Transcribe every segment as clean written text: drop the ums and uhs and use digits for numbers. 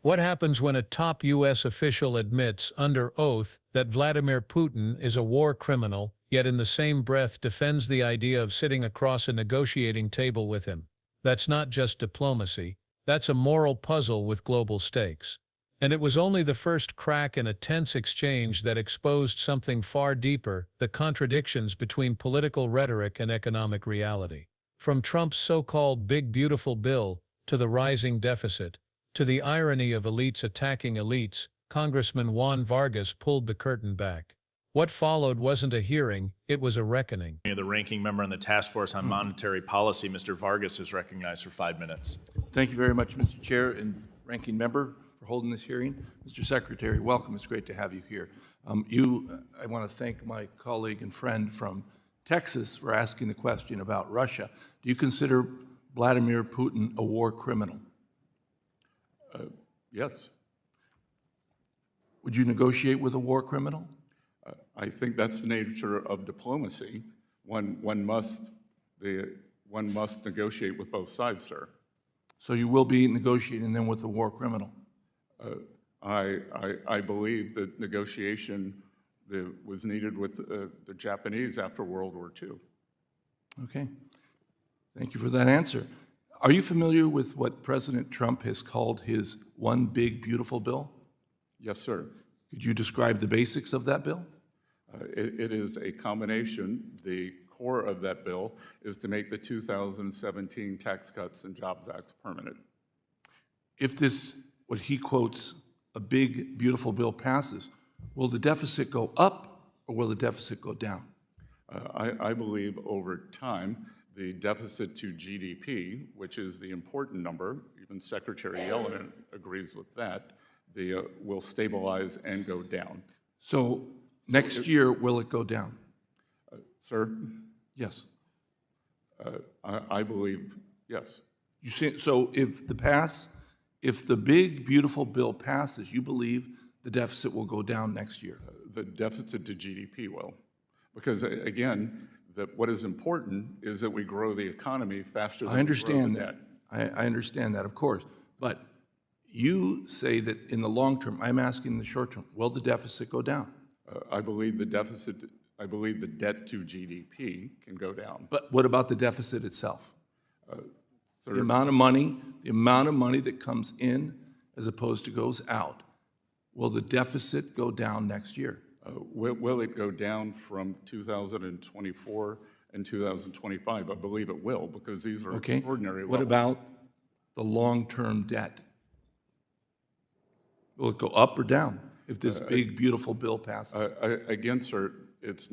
What happens when a top U.S. official admits, under oath, that Vladimir Putin is a war criminal, yet in the same breath defends the idea of sitting across a negotiating table with him? That's not just diplomacy, that's a moral puzzle with global stakes. And it was only the first crack in a tense exchange that exposed something far deeper: the contradictions between political rhetoric and economic reality. From Trump's so-called big beautiful bill, to the rising deficit, to the irony of elites attacking elites, Congressman Juan Vargas pulled the curtain back. What followed wasn't a hearing, it was a reckoning. The ranking member on the Task Force on Monetary Policy, Mr. Vargas, is recognized for 5 minutes. Thank you very much, Mr. Chair and Ranking Member, for holding this hearing. Mr. Secretary, welcome. It's great to have you here. I want to thank my colleague and friend from Texas for asking the question about Russia. Do you consider Vladimir Putin a war criminal? Yes. Would you negotiate with a war criminal? I think that's the nature of diplomacy. One must negotiate with both sides, sir. So you will be negotiating then with a war criminal? I believe that negotiation was needed with the Japanese after World War II. Okay. Thank you for that answer. Are you familiar with what President Trump has called his One Big Beautiful Bill? Yes, sir. Could you describe the basics of that bill? It is a combination. The core of that bill is to make the 2017 Tax Cuts and Jobs Act permanent. If this, what he quotes, a big, beautiful bill passes, will the deficit go up or will the deficit go down? I believe over time, the deficit to GDP, which is the important number, even Secretary Yellen agrees with that, will stabilize and go down. So next year, will it go down? Sir? Yes. I believe yes. You say, so if the big, beautiful bill passes, you believe the deficit will go down next year? The deficit to GDP will. Because again, what is important is that we grow the economy faster than I understand we grow the that. debt. I understand that, of course. But you say that in the long term, I'm asking in the short term, will the deficit go down? I believe the debt to GDP can go down. But what about the deficit itself? Sir, The amount of money that comes in as opposed to goes out. Will the deficit go down next year? will it go down from 2024 and 2025? I believe it will, because these are Okay. extraordinary levels. What about the long-term debt? Will it go up or down if this big, beautiful bill passes? Again, sir, it's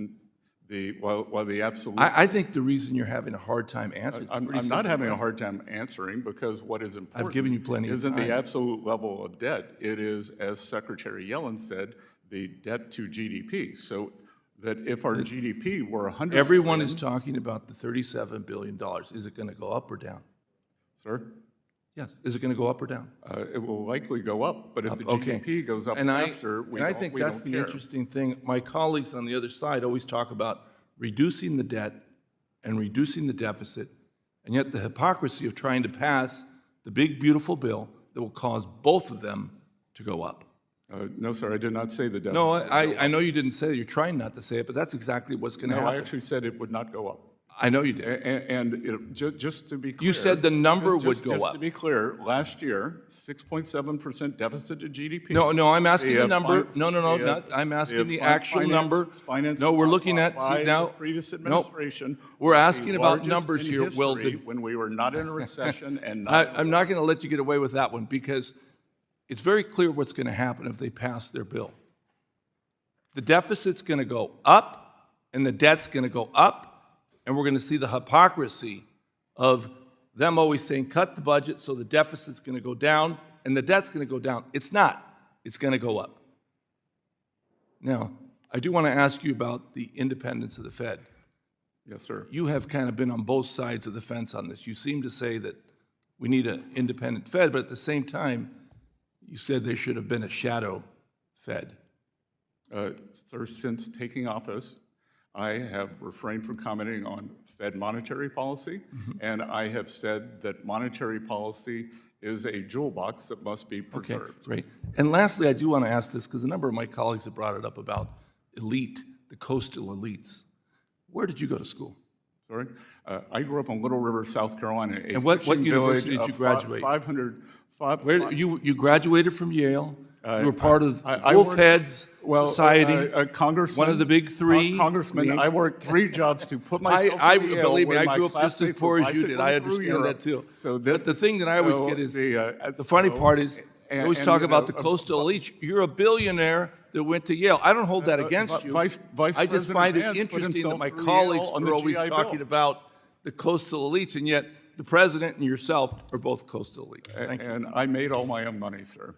while the absolute... I think the reason you're having a hard time answering, I'm not having a hard time answering, because what is important I've given you plenty of isn't time. the absolute level of debt. It is, as Secretary Yellen said, the debt to GDP. So that if our GDP were 100 Everyone billion, is talking about the $37 billion. Is it going to go up or down? Sir, Yes. Is it going to go up or down? it will likely go up, but if the Okay. GDP goes up And faster, I think that's the care. interesting thing. My colleagues on the other side always talk about reducing the debt and reducing the deficit, and yet the hypocrisy of trying to pass the big, beautiful bill that will cause both of them to go up. No, sir, I did not say the deficit. No, would go I up. know you didn't say it. You're trying not to say it, but that's exactly what's going to No, I happen. actually said it would not go up. I know you did. And just to be clear... You said the number would go Just up. to be clear, last year, 6.7% deficit to GDP. No, I'm asking the number. fin- No, the, not, I'm asking the fin- actual finance- number. finance No, we're looking at, by see now, the previous no, administration. we're was the asking about largest numbers in here. Well, history the- when we were not in a recession and not... I'm not going to let you get away with that one, because it's very clear what's going to happen if they pass their bill. The deficit's going to go up, and the debt's going to go up, and we're going to see the hypocrisy of them always saying, cut the budget, so the deficit's going to go down, and the debt's going to go down. It's not. It's going to go up. Now, I do want to ask you about the independence of the Fed. Yes, sir. You have kind of been on both sides of the fence on this. You seem to say that we need an independent Fed, but at the same time, you said there should have been a shadow Fed. Sir, since taking office, I have refrained from commenting on Fed monetary policy, and I have said that monetary policy is a jewel box that must be Okay, preserved. great. And lastly, I do want to ask this, because a number of my colleagues have brought it up about elite, the coastal elites. Where did you go to school? Sorry? I grew up in Little River, South Carolina. A And what fishing university village did you of graduate? 500. Where, you graduated from Yale? You were part of I Wolf worked- Heads Well, Society? a congressman. one of the big three? Congressman, I worked 3 jobs to put myself through Yale, Believe me, when I my grew up just as classmates poor were as you did. I bicycling through understand that Europe. too. So But the thing that I always get is, the funny part is, I always and, talk you about know, the coastal elites. You're a billionaire that went to Yale. I don't hold that against you. Vice I just President find it Vance put interesting that himself my through colleagues Yale on are the always GI talking Bill. about the coastal elites, and yet the president and yourself are both coastal elites. Thank you. And I made all my own money, sir.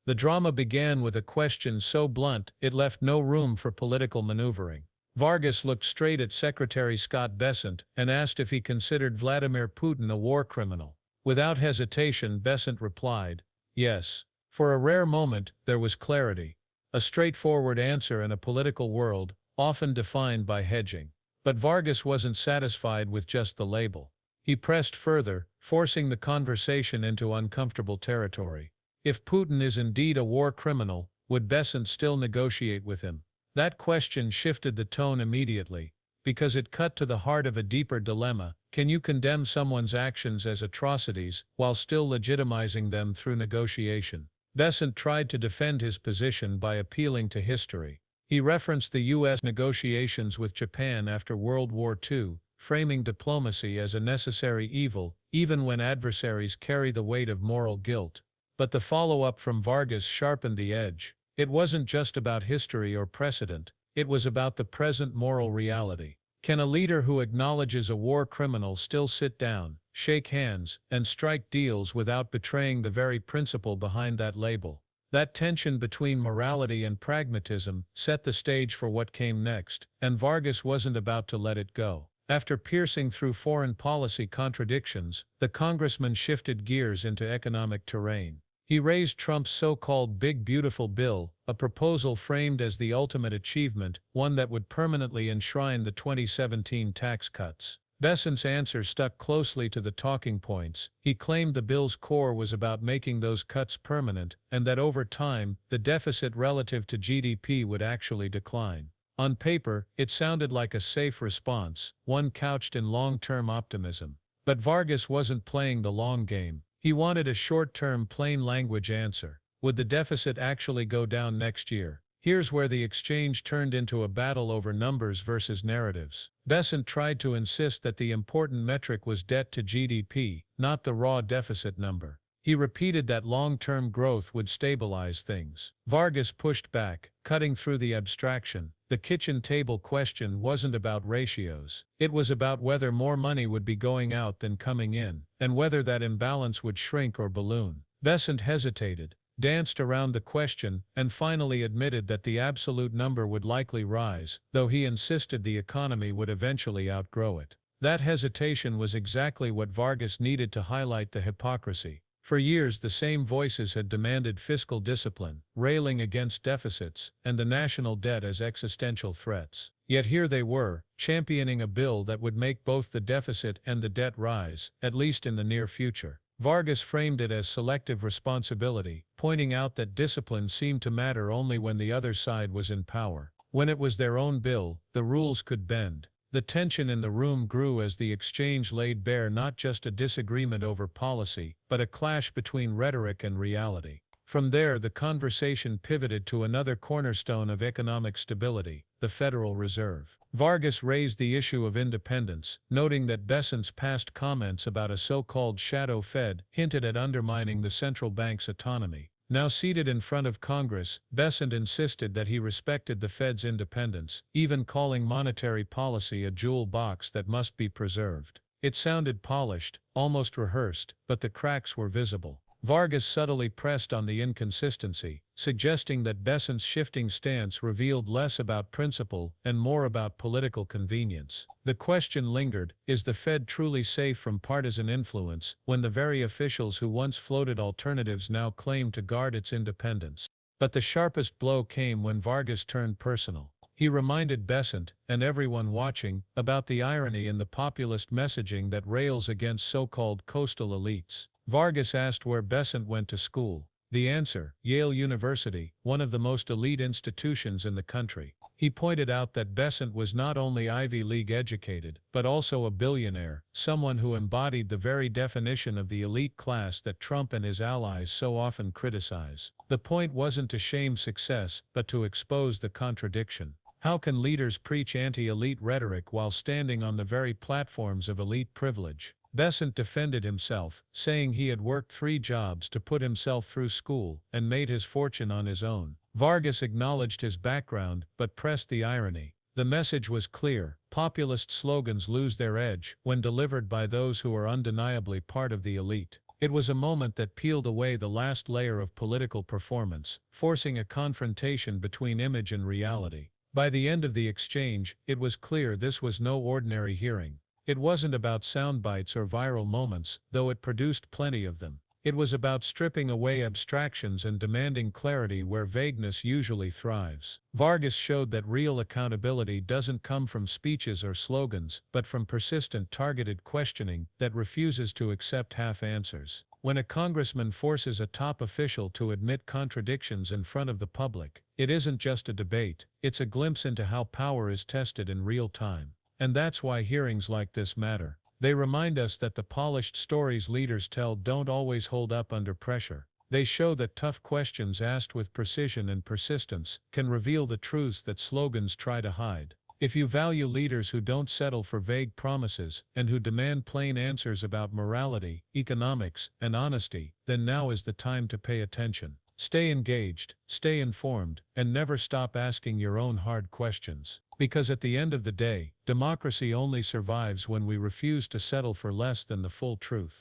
The drama began with a question so blunt it left no room for political maneuvering. Vargas looked straight at Secretary Scott Bessent and asked if he considered Vladimir Putin a war criminal. Without hesitation, Bessent replied, yes. For a rare moment, there was clarity. A straightforward answer in a political world, often defined by hedging. But Vargas wasn't satisfied with just the label. He pressed further, forcing the conversation into uncomfortable territory. If Putin is indeed a war criminal, would Bessent still negotiate with him? That question shifted the tone immediately, because it cut to the heart of a deeper dilemma. Can you condemn someone's actions as atrocities while still legitimizing them through negotiation? Bessent tried to defend his position by appealing to history. He referenced the U.S. negotiations with Japan after World War II, framing diplomacy as a necessary evil, even when adversaries carry the weight of moral guilt. But the follow-up from Vargas sharpened the edge. It wasn't just about history or precedent, it was about the present moral reality. Can a leader who acknowledges a war criminal still sit down, shake hands, and strike deals without betraying the very principle behind that label? That tension between morality and pragmatism set the stage for what came next, and Vargas wasn't about to let it go. After piercing through foreign policy contradictions, the congressman shifted gears into economic terrain. He raised Trump's so-called Big Beautiful Bill, a proposal framed as the ultimate achievement, one that would permanently enshrine the 2017 tax cuts. Bessent's answer stuck closely to the talking points. He claimed the bill's core was about making those cuts permanent, and that over time, the deficit relative to GDP would actually decline. On paper, it sounded like a safe response, one couched in long-term optimism. But Vargas wasn't playing the long game. He wanted a short-term, plain-language answer. Would the deficit actually go down next year? Here's where the exchange turned into a battle over numbers versus narratives. Bessent tried to insist that the important metric was debt to GDP, not the raw deficit number. He repeated that long-term growth would stabilize things. Vargas pushed back, cutting through the abstraction. The kitchen table question wasn't about ratios. It was about whether more money would be going out than coming in, and whether that imbalance would shrink or balloon. Bessent hesitated, danced around the question, and finally admitted that the absolute number would likely rise, though he insisted the economy would eventually outgrow it. That hesitation was exactly what Vargas needed to highlight the hypocrisy. For years, the same voices had demanded fiscal discipline, railing against deficits, and the national debt as existential threats. Yet here they were, championing a bill that would make both the deficit and the debt rise, at least in the near future. Vargas framed it as selective responsibility, pointing out that discipline seemed to matter only when the other side was in power. When it was their own bill, the rules could bend. The tension in the room grew as the exchange laid bare not just a disagreement over policy, but a clash between rhetoric and reality. From there, the conversation pivoted to another cornerstone of economic stability, the Federal Reserve. Vargas raised the issue of independence, noting that Bessent's past comments about a so-called shadow Fed hinted at undermining the central bank's autonomy. Now seated in front of Congress, Bessent insisted that he respected the Fed's independence, even calling monetary policy a jewel box that must be preserved. It sounded polished, almost rehearsed, but the cracks were visible. Vargas subtly pressed on the inconsistency, suggesting that Bessent's shifting stance revealed less about principle and more about political convenience. The question lingered, is the Fed truly safe from partisan influence when the very officials who once floated alternatives now claim to guard its independence? But the sharpest blow came when Vargas turned personal. He reminded Bessent, and everyone watching, about the irony in the populist messaging that rails against so-called coastal elites. Vargas asked where Bessent went to school. The answer, Yale University, one of the most elite institutions in the country. He pointed out that Bessent was not only Ivy League educated, but also a billionaire, someone who embodied the very definition of the elite class that Trump and his allies so often criticize. The point wasn't to shame success, but to expose the contradiction. How can leaders preach anti-elite rhetoric while standing on the very platforms of elite privilege? Bessent defended himself, saying he had worked 3 jobs to put himself through school and made his fortune on his own. Vargas acknowledged his background, but pressed the irony. The message was clear: populist slogans lose their edge when delivered by those who are undeniably part of the elite. It was a moment that peeled away the last layer of political performance, forcing a confrontation between image and reality. By the end of the exchange, it was clear this was no ordinary hearing. It wasn't about sound bites or viral moments, though it produced plenty of them. It was about stripping away abstractions and demanding clarity where vagueness usually thrives. Vargas showed that real accountability doesn't come from speeches or slogans, but from persistent targeted questioning that refuses to accept half answers. When a congressman forces a top official to admit contradictions in front of the public, it isn't just a debate, it's a glimpse into how power is tested in real time. And that's why hearings like this matter. They remind us that the polished stories leaders tell don't always hold up under pressure. They show that tough questions asked with precision and persistence can reveal the truths that slogans try to hide. If you value leaders who don't settle for vague promises and who demand plain answers about morality, economics, and honesty, then now is the time to pay attention. Stay engaged, stay informed, and never stop asking your own hard questions. Because at the end of the day, democracy only survives when we refuse to settle for less than the full truth.